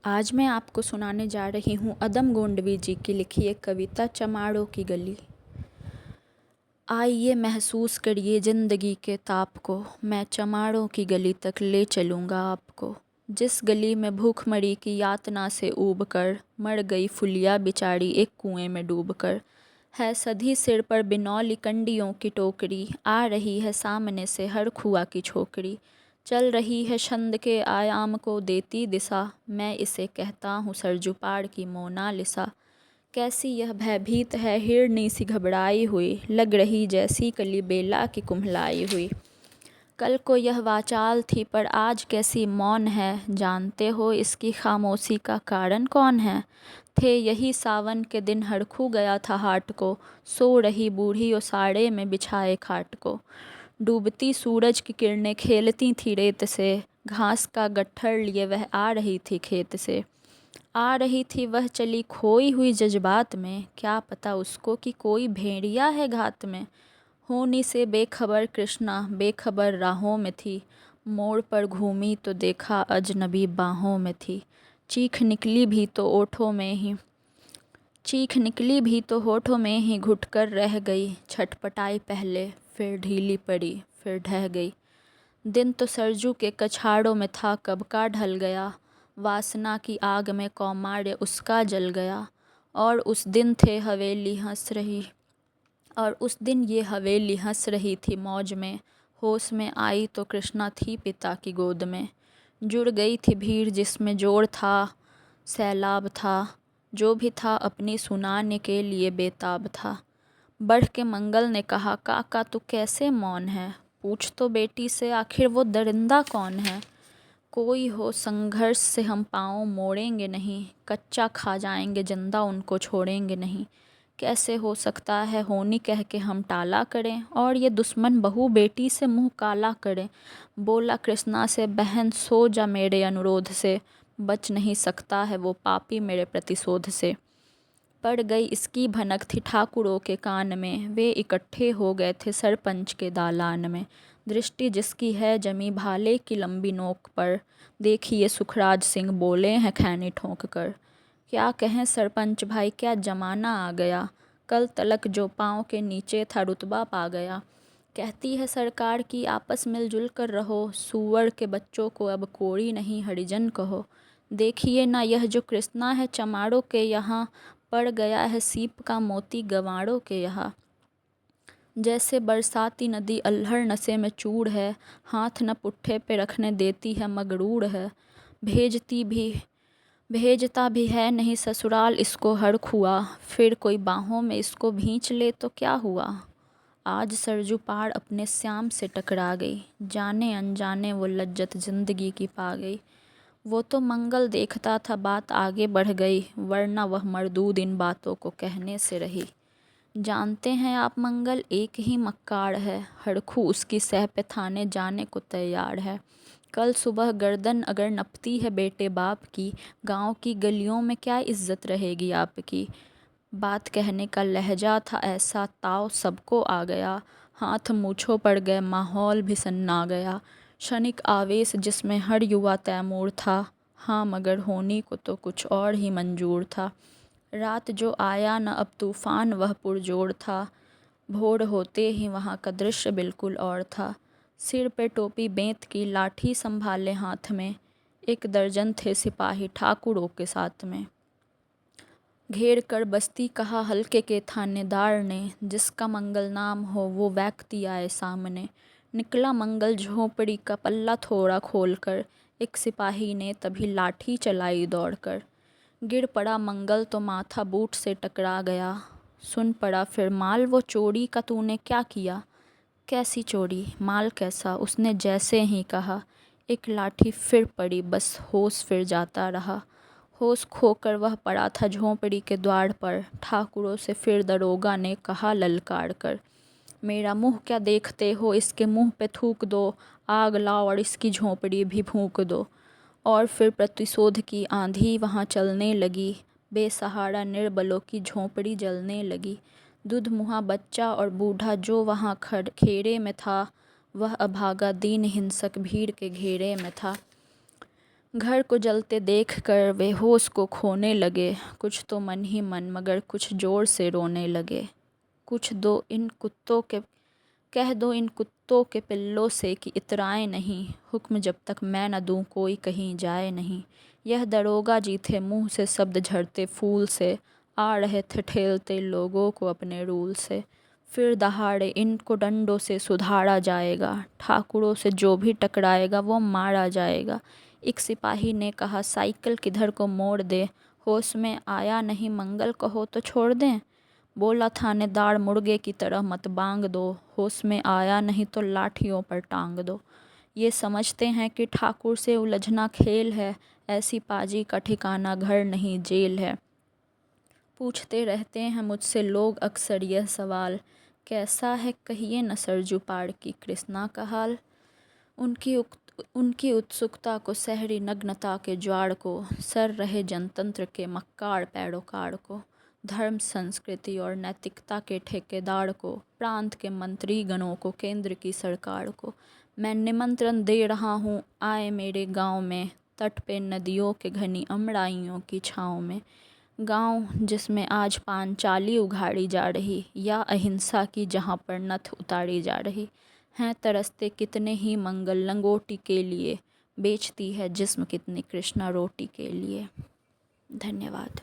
आज मैं आपको सुनाने जा रही हूँ अदम गोंडवी जी की लिखी एक कविता चमाड़ों की गली। आइए महसूस करिए ज़िंदगी के ताप को, मैं चमाड़ों की गली तक ले चलूँगा आपको। जिस गली में भूखमरी की यातना से ऊब कर मर गई फुलिया बिचारी एक कुएं में डूब कर। है सधी सिर पर बिनौली कंडियों की टोकरी, आ रही है सामने से हर खुआ की छोकरी। चल रही है छंद के आयाम को देती दिशा, मैं इसे कहता हूँ सरजुपाड़ की मोनालिसा। कैसी यह भयभीत है हिरनी सी घबराई हुई, लग रही जैसी कली बेला की कुम्हलाई हुई। कल को यह वाचाल थी पर आज कैसी मौन है, जानते हो इसकी खामोशी का कारण कौन है। थे यही सावन के दिन हड़खू गया था हाट को, सो रही बूढ़ी ओसाड़े में बिछाए खाट को। डूबती सूरज की किरणें खेलती थी रेत से, घास का गट्ठर लिए वह आ रही थी खेत से। आ रही थी वह चली खोई हुई जज्बात में, क्या पता उसको कि कोई भेड़िया है घात में। होनी से बेखबर कृष्णा बेखबर राहों में थी, मोड़ पर घूमी तो देखा अजनबी बाहों में थी। चीख निकली भी तो ओठों में ही चीख निकली भी तो होठों में ही घुटकर रह गई। छटपटाई पहले फिर ढीली पड़ी फिर ढह गई। दिन तो सरजू के कछाड़ों में था कब का ढल गया, वासना की आग में कौमार्य उसका जल गया। और उस दिन ये हवेली हंस रही थी मौज में, होश में आई तो कृष्णा थी पिता की गोद में। जुड़ गई थी भीड़ जिसमें जोड़ था सैलाब था, जो भी था अपनी सुनाने के लिए बेताब था। बढ़ के मंगल ने कहा, काका तू कैसे मौन है, पूछ तो बेटी से आखिर वो दरिंदा कौन है। कोई हो संघर्ष से हम पाँव मोड़ेंगे नहीं, कच्चा खा जाएंगे जिंदा उनको छोड़ेंगे नहीं। कैसे हो सकता है होनी कह के हम टाला करें, और ये दुश्मन बहू बेटी से मुंह काला करें। बोला कृष्णा से, बहन सो जा मेरे अनुरोध से, बच नहीं सकता है वो पापी मेरे प्रतिशोध से। पड़ गई इसकी भनक थी ठाकुरों के कान में, वे इकट्ठे हो गए थे सरपंच के दालान में। दृष्टि जिसकी है जमी भाले की लंबी नोक पर, देखिए सुखराज सिंह बोले हैं खैनी ठोंक कर। क्या कहें सरपंच भाई क्या जमाना आ गया, कल तलक जो पाँव के नीचे था रुतबा पा गया। कहती है सरकार की आपस मिलजुल कर रहो, सूअर के बच्चों को अब कोड़ी नहीं हरिजन कहो। देखिए ना यह जो कृष्णा है चमाड़ों के यहाँ, पड़ गया है सीप का मोती गंवाड़ों के यहाँ। जैसे बरसाती नदी अल्हड़ नशे में चूड़ है, हाथ न पुट्ठे पे रखने देती है मगरूड़ है। भेजता भी है नहीं ससुराल इसको हड़खुआ, फिर कोई बाहों में इसको भींच ले तो क्या हुआ। आज सरजू पाड़ अपने श्याम से टकरा गई, जाने अनजाने वो लज्जत जिंदगी की पा गई। वो तो मंगल देखता था बात आगे बढ़ गई, वरना वह मरदूद इन बातों को कहने से रही। जानते हैं आप मंगल एक ही मक्कार है, हड़खू उसकी सह पे थाने जाने को तैयार है। कल सुबह गर्दन अगर नपती है बेटे बाप की, गांव की गलियों में क्या इज्जत रहेगी आपकी। बात कहने का लहजा था ऐसा ताव सबको आ गया, हाथ मूँछों पड़ गए माहौल भी सन्ना गया। क्षणिक आवेश जिसमें हर युवा तैमूर था, हाँ मगर होनी को तो कुछ और ही मंजूर था। रात जो आया न अब तूफान वह पुरजोर था, भोर होते ही वहाँ का दृश्य बिल्कुल और था। सिर पे टोपी बेंत की लाठी संभाले हाथ में, एक दर्जन थे सिपाही ठाकुरों के साथ में। घेर कर बस्ती कहा हल्के के थानेदार ने, जिसका मंगल नाम हो वो व्यक्ति आए सामने। निकला मंगल झोंपड़ी का पल्ला थोड़ा खोलकर, एक सिपाही ने तभी लाठी चलाई दौड़कर। गिर पड़ा मंगल तो माथा बूट से टकरा गया, सुन पड़ा फिर माल वो चोरी का तूने क्या किया। कैसी चोरी माल कैसा, उसने जैसे ही कहा, एक लाठी फिर पड़ी बस होश फिर जाता रहा। होश खोकर वह पड़ा था झोंपड़ी के द्वार पर, ठाकुरों से फिर दरोगा ने कहा ललकार कर, मेरा मुंह क्या देखते हो, इसके मुंह पे थूक दो, आग लाओ और इसकी झोंपड़ी भी फूंक दो। और फिर प्रतिशोध की आंधी वहाँ चलने लगी, बेसहारा निर्बलों की झोंपड़ी जलने लगी। दुधमुहा बच्चा और बूढ़ा जो वहाँ खेरे में था, वह अभागा दीन हिंसक भीड़ के घेरे में था। घर को जलते देखकर वे होश को खोने लगे। कुछ तो मन ही मन मगर कुछ जोर से रोने लगे। कह दो इन कुत्तों के पिल्लों से कि इतराएं नहीं, हुक्म जब तक मैं न दूं कोई कहीं जाए नहीं। यह दरोगा जी थे मुंह से शब्द झड़ते फूल से, आ रहे थे ठेलते लोगों को अपने रूल से। फिर दहाड़े इनको डंडों से सुधारा जाएगा, ठाकुरों से जो भी टकराएगा वो मारा जाएगा। एक सिपाही ने कहा साइकिल किधर को मोड़ दे, होश में आया नहीं मंगल कहो तो छोड़ दें। बोला थानेदार मुर्गे की तरह मत बांग दो, होश में आया नहीं तो लाठियों पर टांग दो। ये समझते हैं कि ठाकुर से उलझना खेल है, ऐसी पाजी का ठिकाना घर नहीं जेल है। पूछते रहते हैं मुझसे लोग अक्सर यह सवाल, कैसा है कहिए न सरजूपाड़ की कृष्णा का हाल। उनकी उत्सुकता को, सहरी नग्नता के ज्वार को, सर रहे जनतंत्र के मक्कार पैरोकार को, धर्म संस्कृति और नैतिकता के ठेकेदार को, प्रांत के मंत्री गणों को, केंद्र की सरकार को मैं निमंत्रण दे रहा हूँ, आए मेरे गांव में, तट पे नदियों के घनी अमराइयों की छाँव में। गांव जिसमें आज पांचाली उघाड़ी जा रही, या अहिंसा की जहाँ पर नथ उतारी जा रही। हैं तरसते कितने ही मंगल लंगोटी के लिए, बेचती है जिस्म कितनी कृष्णा रोटी के लिए। धन्यवाद।